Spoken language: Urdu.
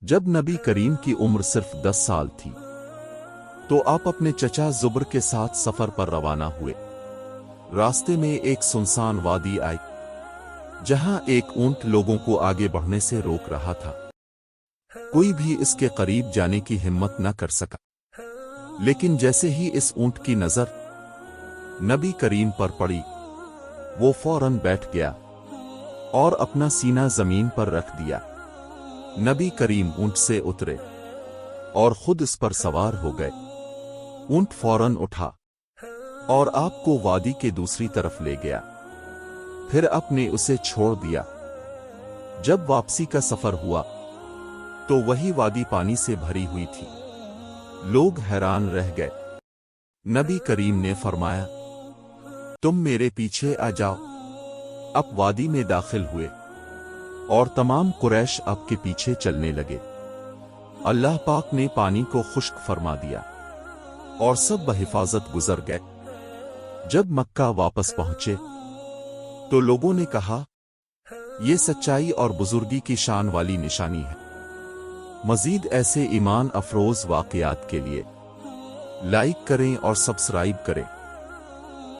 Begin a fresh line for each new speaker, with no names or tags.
جب نبی کریم کی عمر صرف 10 سال تھی تو آپ اپنے چچا زبر کے ساتھ سفر پر روانہ ہوئے۔ راستے میں ایک سنسان وادی آئی جہاں ایک اونٹ لوگوں کو آگے بڑھنے سے روک رہا تھا۔ کوئی بھی اس کے قریب جانے کی ہمت نہ کر سکا، لیکن جیسے ہی اس اونٹ کی نظر نبی کریم پر پڑی وہ فوراً بیٹھ گیا اور اپنا سینہ زمین پر رکھ دیا۔ نبی کریم اونٹ سے اترے اور خود اس پر سوار ہو گئے۔ اونٹ فوراً اٹھا اور آپ کو وادی کے دوسری طرف لے گیا، پھر آپ نے اسے چھوڑ دیا۔ جب واپسی کا سفر ہوا تو وہی وادی پانی سے بھری ہوئی تھی۔ لوگ حیران رہ گئے۔ نبی کریم نے فرمایا، تم میرے پیچھے آ جاؤ۔ اب وادی میں داخل ہوئے اور تمام قریش آپ کے پیچھے چلنے لگے۔ اللہ پاک نے پانی کو خشک فرما دیا اور سب بحفاظت گزر گئے۔ جب مکہ واپس پہنچے تو لوگوں نے کہا، یہ سچائی اور بزرگی کی شان والی نشانی ہے۔ مزید ایسے ایمان افروز واقعات کے لیے لائک کریں اور سبسکرائب کریں۔